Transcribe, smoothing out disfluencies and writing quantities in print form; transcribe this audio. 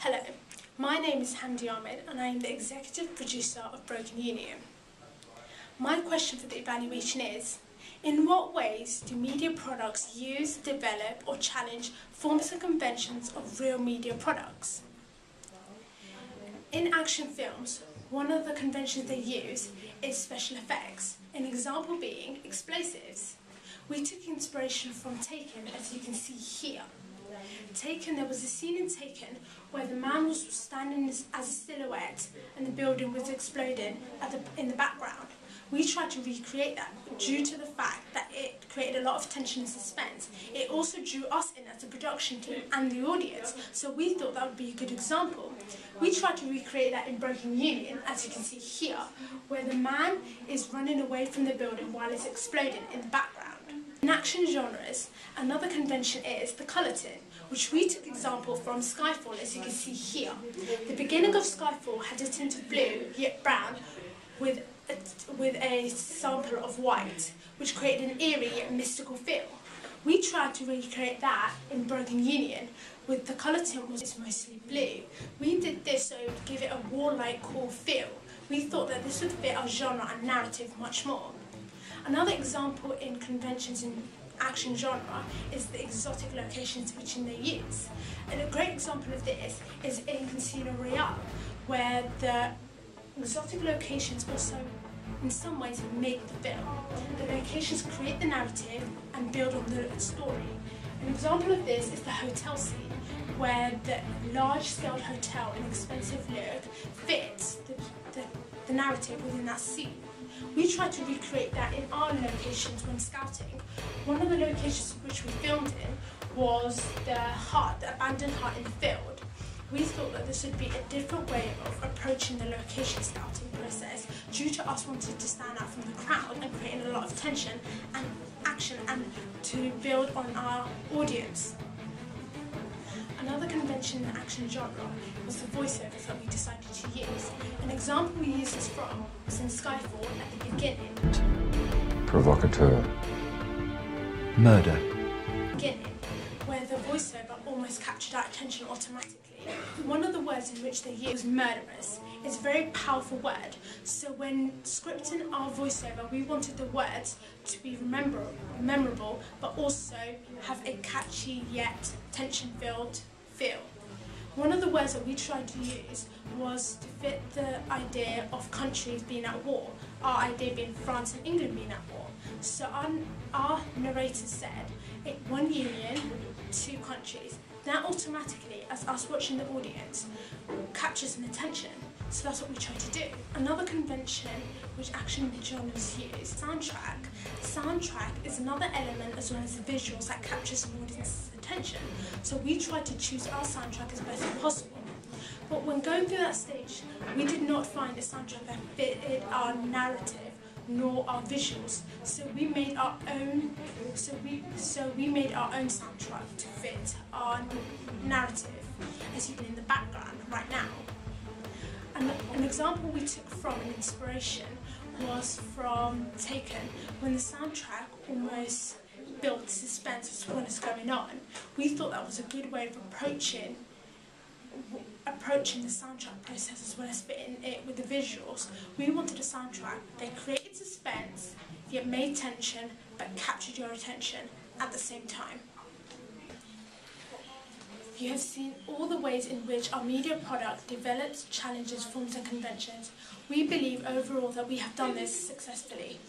Hello, my name is Hamdi and I am the Executive Producer of Broken Union. My question for the evaluation is, in what ways do media products use, develop or challenge forms and conventions of real media products? In action films, one of the conventions they use is special effects, an example being explosives. We took inspiration from Taken, as you can see here. There was a scene in Taken where the man was standing as a silhouette and the building was exploding in the background. We tried to recreate that due to the fact that it created a lot of tension and suspense. It also drew us in as a production team and the audience, so we thought that would be a good example. We tried to recreate that in Broken Union, as you can see here, where the man is running away from the building while it's exploding in the background. In action genres, another convention is the colour tint, which we took example from Skyfall, as you can see here. The beginning of Skyfall had a tint of blue, yet brown, with a sample of white, which created an eerie yet mystical feel. We tried to recreate that in Broken Union, with the colour tint was mostly blue. We did this so it would give it a warlike, cool feel. We thought that this would fit our genre and narrative much more. Another example in conventions in action genre is the exotic locations which they use. And a great example of this is in Casino Royale, where the exotic locations also in some ways make the film. The locations create the narrative and build on the story. An example of this is the hotel scene, where the large-scale hotel and expensive look fits the narrative within that scene. We tried to recreate that in our locations when scouting. One of the locations which we filmed in was the abandoned hut in the field. We thought that this would be a different way of approaching the location scouting process due to us wanting to stand out from the crowd and creating a lot of tension and action and to build on our audience. Another convention in the action genre was the voiceovers that we decided to use. An example we used this from was in Skyfall at the beginning. Provocateur. Murder. Beginning, where the voiceover almost captured our attention automatically. One of the words in which they used was murderous. It's a very powerful word, so when scripting our voiceover we wanted the words to be memorable but also have a catchy yet tension-filled feel. One of the words that we tried to use was to fit the idea of countries being at war, our idea being France and England being at war. So our narrator said, one union, two countries. That automatically, as us watching the audience, captures an attention. So that's what we try to do. Another convention which action genres use, soundtrack. Soundtrack is another element as well as the visuals that captures an audience's attention. So we tried to choose our soundtrack as best as possible. But when going through that stage, we did not find a soundtrack that fitted our narrative nor our visuals. So we made our own. We made our own soundtrack to fit our narrative, as you can in the background right now. An example we took from an inspiration was from Taken, when the soundtrack almost built suspense as to what is going on. We thought that was a good way of approaching the soundtrack process as well as fitting it with the visuals. We wanted a soundtrack that created suspense, yet made tension, but captured your attention at the same time. You have seen all the ways in which our media product develops, challenges, forms and conventions. We believe overall that we have done this successfully.